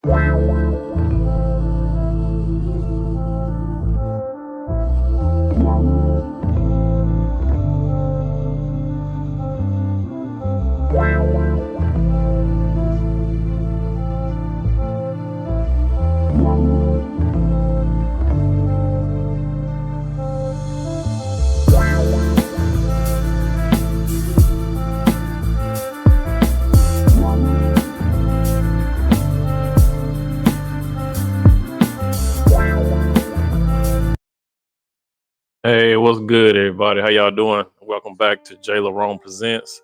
Hey, what's good, everybody? How y'all doing? Welcome back to J. Larone Presents,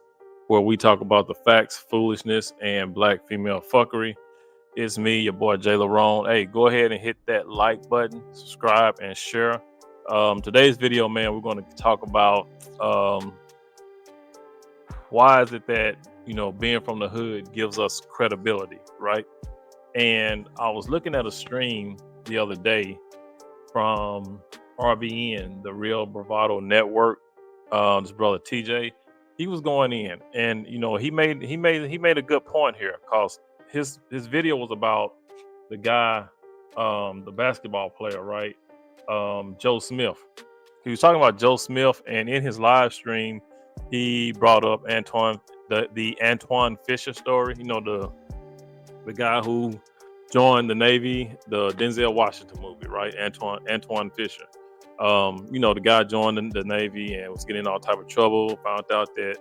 where we talk about the facts, foolishness, and black female fuckery. It's me, your boy J. Larone. Hey, go ahead and hit that like button, subscribe, and share. Today's video, man, we're going to talk about why is it that being from the hood gives us credibility, right? And I was looking at a stream the other day from RBN, the Real Bravado Network. This brother TJ, he was going in, and he made a good point here, because his video was about the guy, the basketball player, right? Joe Smith. He was talking about Joe Smith, and in his live stream, he brought up the Antoine Fisher story. The guy who joined the Navy, the Denzel Washington movie, right? Antoine Fisher. The guy joined the Navy and was getting in all type of trouble. Found out that,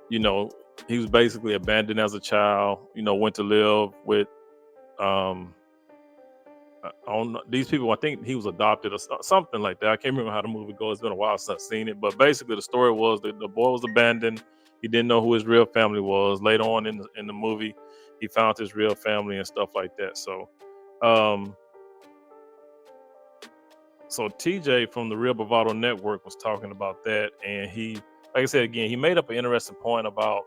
he was basically abandoned as a child. Went to live with on these people. I think he was adopted or something like that. I can't remember how the movie goes. It's been a while since I've seen it. But basically, the story was that the boy was abandoned. He didn't know who his real family was. Later on in the movie, he found his real family and stuff like that. So TJ from the Real Bravado Network was talking about that, and he, like I said again, he made up an interesting point about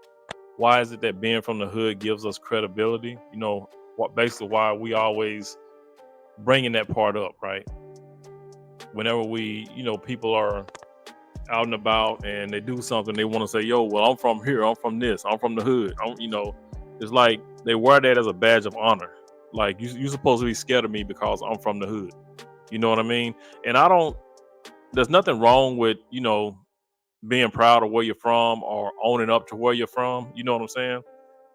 why is it that being from the hood gives us credibility. Basically why we always bringing that part up, right? Whenever we, people are out and about and they do something, they want to say, "Yo, well, I'm from here. I'm from this. I'm from the hood." It's like they wear that as a badge of honor. Like you're supposed to be scared of me because I'm from the hood. You know what I mean? And there's nothing wrong with, being proud of where you're from or owning up to where you're from. You know what I'm saying?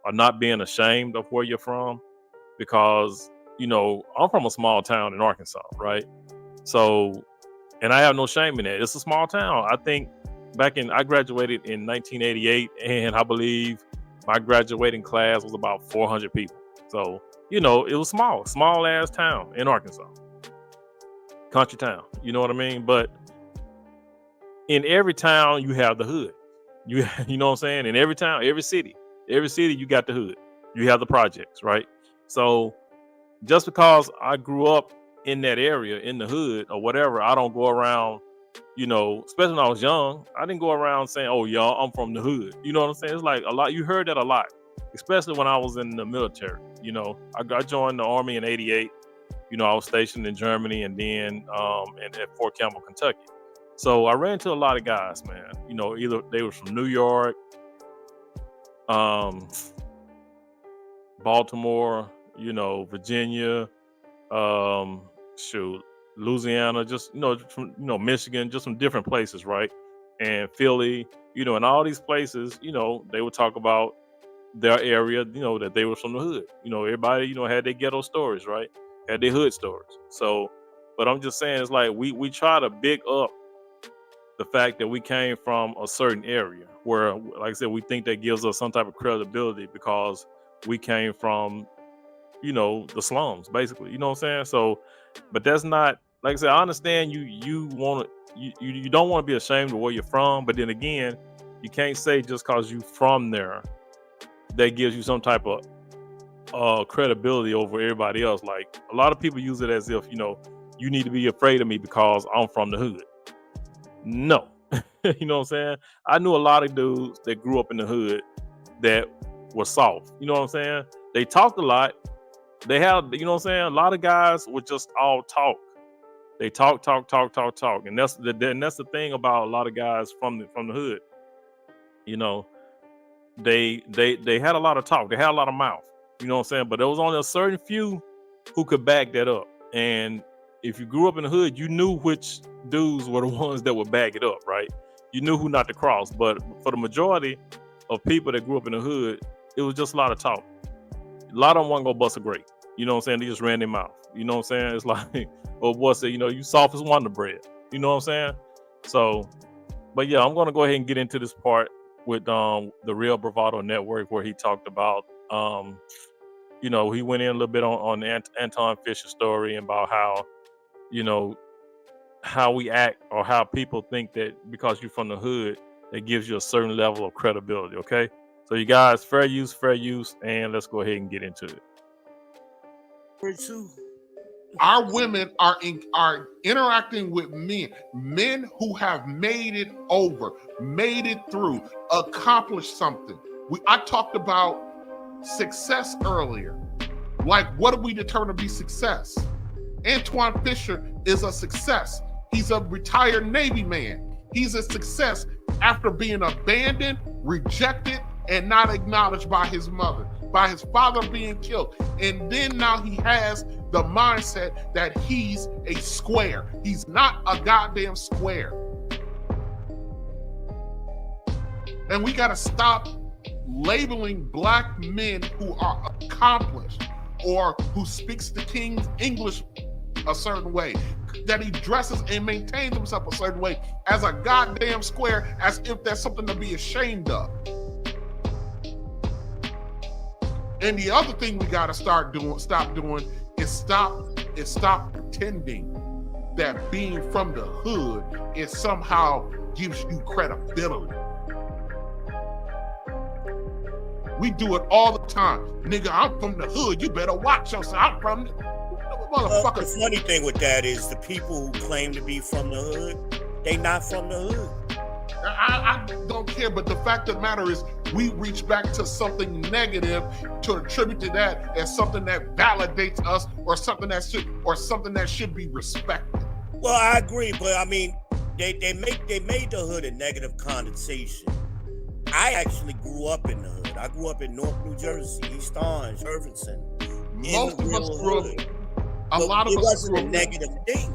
Or not being ashamed of where you're from, because, I'm from a small town in Arkansas, right? So, and I have no shame in that. It's a small town. I think I graduated in 1988, and I believe my graduating class was about 400 people. So, it was small ass town in Arkansas. Country town, you know what I mean? But in every town you have the hood. You know what I'm saying? In every town, every city you got the hood. You have the projects, right? So just because I grew up in that area, in the hood or whatever, I don't go around, especially when I was young, I didn't go around saying, "Oh, y'all, I'm from the hood." You know what I'm saying? It's like a lot. You heard that a lot, especially when I was in the military. I joined the Army in '88. I was stationed in Germany, and then at Fort Campbell, Kentucky. So I ran into a lot of guys, man. Either they were from New York, Baltimore, Virginia, Louisiana, just from Michigan, just from different places, right? And Philly, and all these places, they would talk about their area, that they were from the hood. Everybody, had their ghetto stories, right? Had their hood stories. So, but I'm just saying, it's like we try to big up the fact that we came from a certain area where, like I said, we think that gives us some type of credibility because we came from, the slums, basically. You know what I'm saying? So, but that's not, like I said, I understand you want to, you don't want to be ashamed of where you're from, but then again, you can't say just because you from there that gives you some type of credibility over everybody else. Like a lot of people use it as if, you need to be afraid of me because I'm from the hood. No. You know what I'm saying? I knew a lot of dudes that grew up in the hood that were soft. You know what I'm saying? They talked a lot. They had, you know what I'm saying? A lot of guys would just all talk. They talk. And that's the thing about a lot of guys from the hood. They had a lot of talk. They had a lot of mouth. You know what I'm saying? But there was only a certain few who could back that up. And if you grew up in the hood, you knew which dudes were the ones that would back it up, right? You knew who not to cross. But for the majority of people that grew up in the hood, it was just a lot of talk. A lot of them wasn't gonna bust a grape. You know what I'm saying? They just ran their mouth. You know what I'm saying? It's like, or boy said, you soft as Wonder Bread. You know what I'm saying? So, but yeah, I'm gonna go ahead and get into this part with the Real Bravado Network, where he talked about he went in a little bit on Anton Fisher's story about how, how we act or how people think that because you're from the hood, that gives you a certain level of credibility. Okay. So you guys, fair use, and let's go ahead and get into it. Our women are interacting with men who have made it over, made it through, accomplished something. I talked about success earlier. Like, what do we determine to be success? Antoine Fisher is a success. He's a retired Navy man. He's a success after being abandoned, rejected, and not acknowledged by his mother, by his father being killed. And then now he has the mindset that he's a square. He's not a goddamn square. And we got to stop labeling black men who are accomplished or who speaks the King's English a certain way, that he dresses and maintains himself a certain way, as a goddamn square, as if that's something to be ashamed of. And the other thing we got to stop doing is stop pretending that being from the hood is somehow gives you credibility. We do it all the time. Nigga, I'm from the hood. You better watch yourself. I'm from the motherfucker. The funny thing with that is the people who claim to be from the hood, they not from the hood. I don't care, but the fact of the matter is we reach back to something negative to attribute to that as something that validates us or something that should be respected. Well, I agree, but I mean, they made the hood a negative connotation. I actually grew up in the hood. I grew up in North New Jersey, East Orange, Irvington. Most of us grew up. A lot of us grew up. It wasn't a negative thing.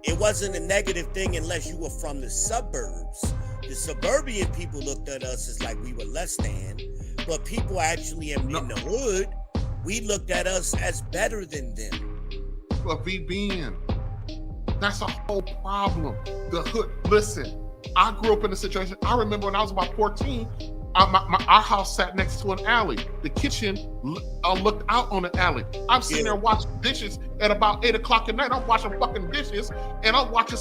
It wasn't a negative thing unless you were from the suburbs. The suburban people looked at us as like we were less than, but people actually in the hood, we looked at us as better than them. But VBN, that's a whole problem. The hood, listen, I grew up in a situation, I remember when I was about 14, our house sat next to an alley. The kitchen looked out on the alley. I'm sitting there watching dishes at about 8 o'clock at night. I'm washing fucking dishes, and I'm watching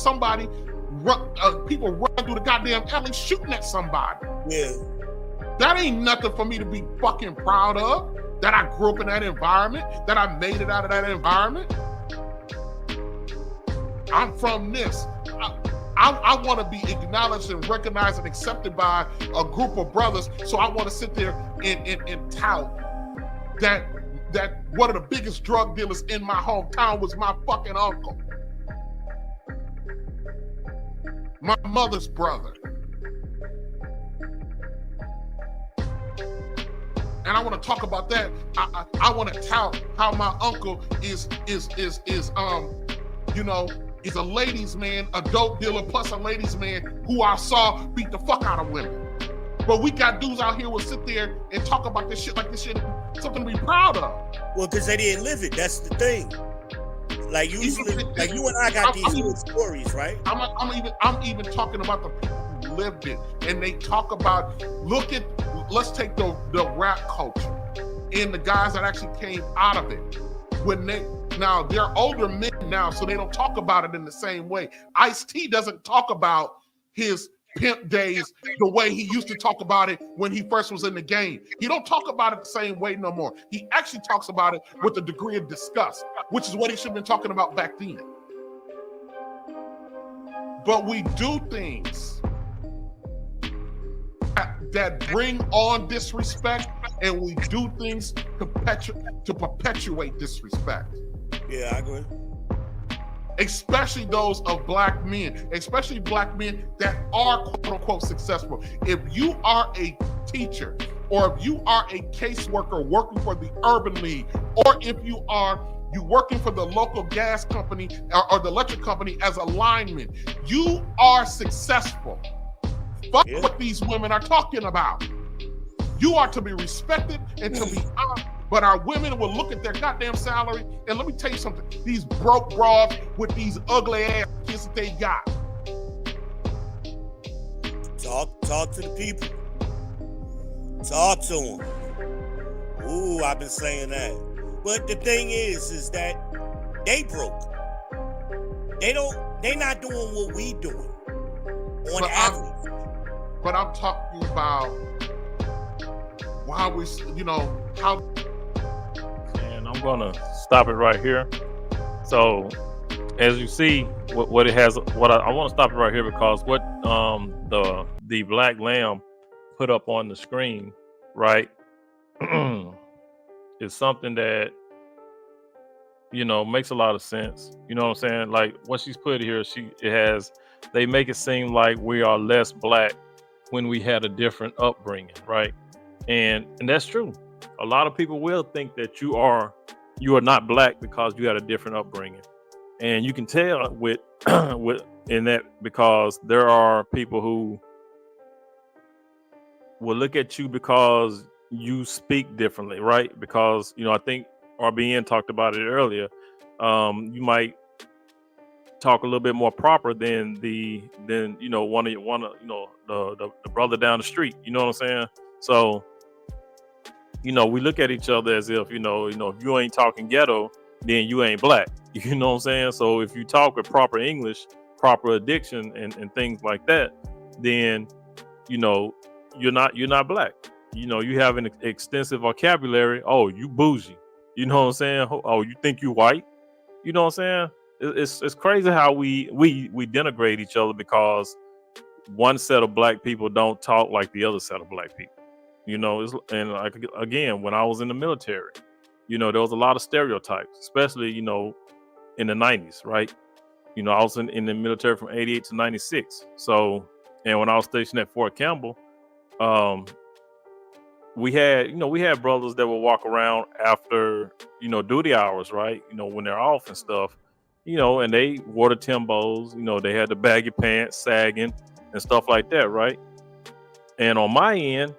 people run through the goddamn alley shooting at somebody. Yeah. That ain't nothing for me to be fucking proud of, that I grew up in that environment, that I made it out of that environment. I'm from this. I want to be acknowledged and recognized and accepted by a group of brothers. So I want to sit there and tout that one of the biggest drug dealers in my hometown was my fucking uncle, my mother's brother. And I want to talk about that. I want to tout how my uncle is he's a ladies' man, a dope dealer, plus a ladies' man who I saw beat the fuck out of women. But we got dudes out here who sit there and talk about this shit like this shit is something to be proud of. Well, because they didn't live it. That's the thing. Like usually, like you and I got these good stories, right? I'm even talking about the people who lived it, and they talk about. Let's take the rap culture and the guys that actually came out of it. Now, they're older men now, so they don't talk about it in the same way. Ice-T doesn't talk about his pimp days the way he used to talk about it when he first was in the game. He don't talk about it the same way no more. He actually talks about it with a degree of disgust, which is what he should have been talking about back then. But we do things that bring on disrespect, and we do things to perpetuate disrespect. Yeah, I agree. Especially those of black men, especially black men that are quote unquote successful. If you are a teacher or if you are a caseworker working for the Urban League, or if you working for the local gas company or the electric company as a lineman, you are successful. Fuck what these women are talking about. You are to be respected and to be honored. But our women will look at their goddamn salary, and let me tell you something, these broke broads with these ugly ass kids that they got. Talk to the people. Talk to them. Ooh, I've been saying that. But the thing is that they broke. They not doing what we doing on average. But I'm talking about why we, how. And I'm gonna stop it right here. So, as you see, what it has, what I want to stop it right here because what the Black Lamb put up on the screen, right, is something that makes a lot of sense. You know what I'm saying? Like what she's put here, they make it seem like we are less black when we had a different upbringing, right? And that's true. A lot of people will think that you are not black because you had a different upbringing, and you can tell with in that because there are people who will look at you because you speak differently, right? Because I think RBN talked about it earlier. You might talk a little bit more proper than the brother down the street. You know what I'm saying? So we look at each other as if if you ain't talking ghetto, then you ain't black. You know what I'm saying? So if you talk with proper English, proper addiction, and things like that, then you're not black. You have an extensive vocabulary. Oh, you bougie. You know what I'm saying? Oh, you think you white? You know what I'm saying? It's crazy how we denigrate each other because one set of black people don't talk like the other set of black people. And like again, when I was in the military, there was a lot of stereotypes, especially in the 90s, right? I was in the military from 88 to 96. So, and when I was stationed at Fort Campbell, we had brothers that would walk around after duty hours, right? When they're off and stuff, and they wore the Timbos, they had the baggy pants sagging and stuff like that, right? And on my end,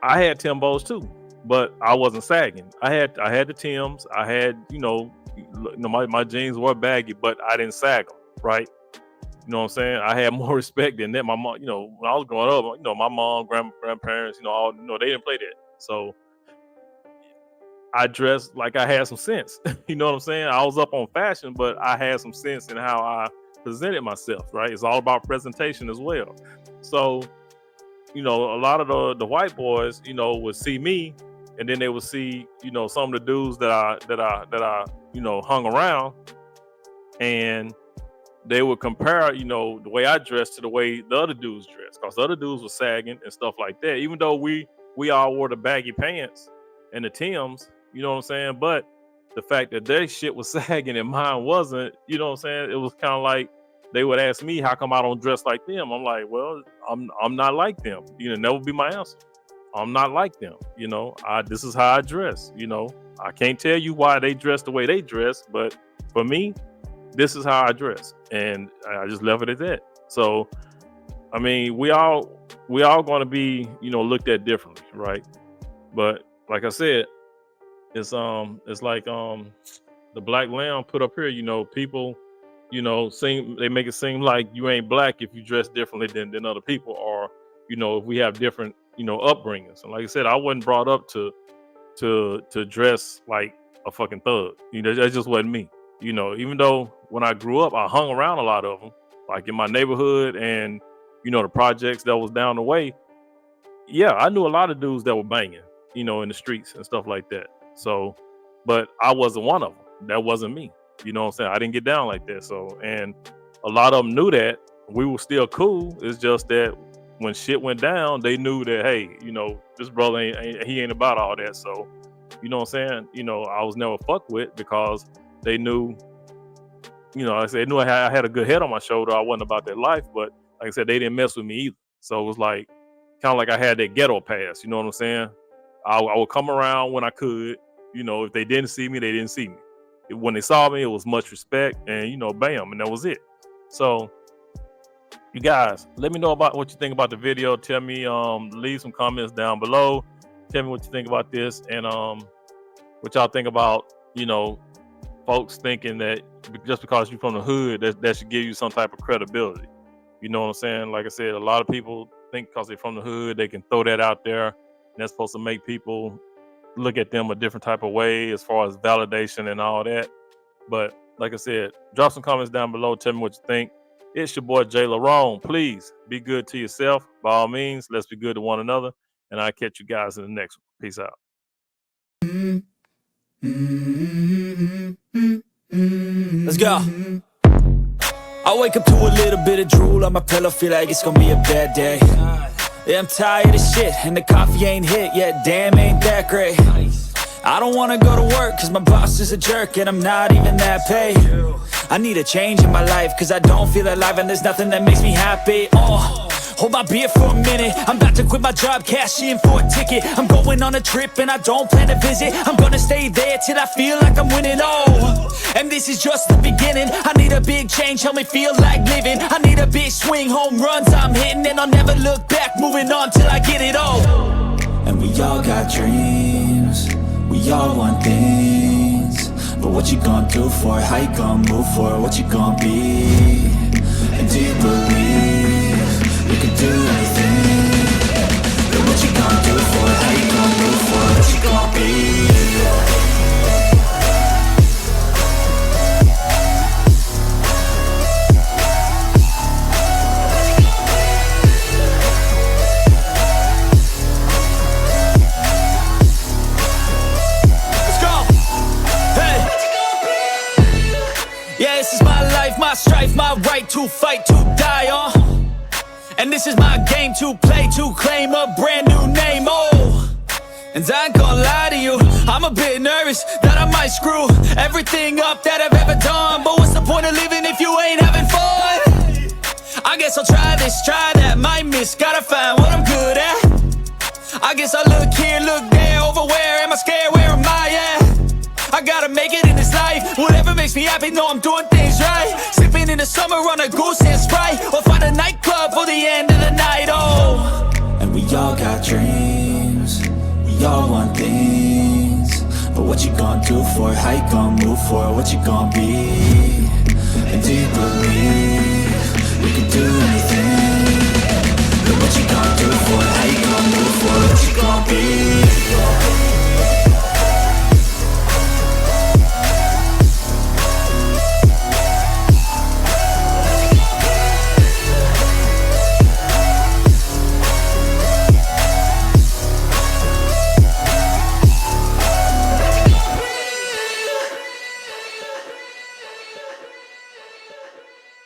I had Timbos too, but I wasn't sagging. I had the Timbs. I had my jeans were baggy, but I didn't sag them, right? You know what I'm saying? I had more respect than that. My mom, when I was growing up, my mom, grandparents, they didn't play that. So I dressed like I had some sense. You know what I'm saying? I was up on fashion, but I had some sense in how I presented myself, right? It's all about presentation as well. So, a lot of the white boys, would see me, and then they would see, some of the dudes that I hung around, and they would compare, the way I dressed to the way the other dudes dressed, because the other dudes were sagging and stuff like that. Even though we all wore the baggy pants and the Timbs, you know what I'm saying? But the fact that their shit was sagging and mine wasn't, you know what I'm saying? It was kind of like they would ask me, how come I don't dress like them? I'm like, well, I'm not like them. That would be my answer. I'm not like them. This is how I dress. I can't tell you why they dress the way they dress, but for me, this is how I dress, and I just left it at that. So, I mean, we all going to be, looked at differently, right? But like I said, it's like the Black Lamb put up here. People, they make it seem like you ain't black if you dress differently than other people, or if we have different upbringings. And like I said, I wasn't brought up to dress like a fucking thug. That just wasn't me. Even though when I grew up, I hung around a lot of them, like in my neighborhood and, the projects that was down the way. Yeah, I knew a lot of dudes that were banging, in the streets and stuff like that. So, but I wasn't one of them. That wasn't me. You know what I'm saying? I didn't get down like that. So, and a lot of them knew that. We were still cool. It's just that when shit went down, they knew that, hey, this brother ain't about all that. So, you know what I'm saying? I was never fucked with because they knew, like I said, they knew I had a good head on my shoulder. I wasn't about that life, but like I said, they didn't mess with me either. So it was like kind of like I had that ghetto pass. You know what I'm saying? I would come around when I could. You know, if they didn't see me, they didn't see me. When they saw me, it was much respect, and you know, bam, and that was it. So, you guys, let me know about what you think about the video. Tell me, leave some comments down below. Tell me what you think about this, and what y'all think about, you know, folks thinking that just because you're from the hood, that should give you some type of credibility. You know what I'm saying? Like I said, a lot of people think because they're from the hood, they can throw that out there, and that's supposed to make people look at them a different type of way as far as validation and all that. But like I said, drop some comments down below. Tell me what you think. It's your boy Jay Larone. Please be good to yourself. By all means, let's be good to one another. And I'll catch you guys in the next one. Peace out. Let's go. I wake up to a little bit of drool on my pillow, feel like it's gonna be a bad day. Yeah, I'm tired of shit, and the coffee ain't hit yet, damn, ain't that great. I don't wanna go to work, cause my boss is a jerk, and I'm not even that paid. I need a change in my life, cause I don't feel alive, and there's nothing that makes me happy. Hold my beer for a minute, I'm about to quit my job, cash in for a ticket. I'm going on a trip and I don't plan to visit. I'm gonna stay there till I feel like I'm winning, and this is just the beginning. I need a big change, help me feel like living. I need a big swing, home runs I'm hitting, and I'll never look back, moving on till I get it all. And we all got dreams, we all want things, but what you gonna do for it? How you gonna move for it? What you gonna be? And do you believe you can do anything? But what you gonna do for it? How you gonna move for it? What you gonna be? Let's go! Hey! Yeah, this is my life, my strife, my right to fight, to die on. And this is my game to play, to claim a brand new name, And I ain't gonna lie to you, I'm a bit nervous that I might screw everything up that I've ever done. But what's the point of living if you ain't having fun? I guess I'll try this, try that, might miss, gotta find what I'm good at. I guess I look here, look there, over where am I scared, where am I at? I gotta make it in this life, whatever makes me happy, know I'm doing things right. Sipping in the summer on a goose and Sprite, or find a nightclub for the end of the night, And we all got dreams, we all want things, but what you gonna do for it? How you gonna move for it? What you gonna be? And do you believe you can do anything? But what you gonna do for it? How you gonna move for it? What you gonna be?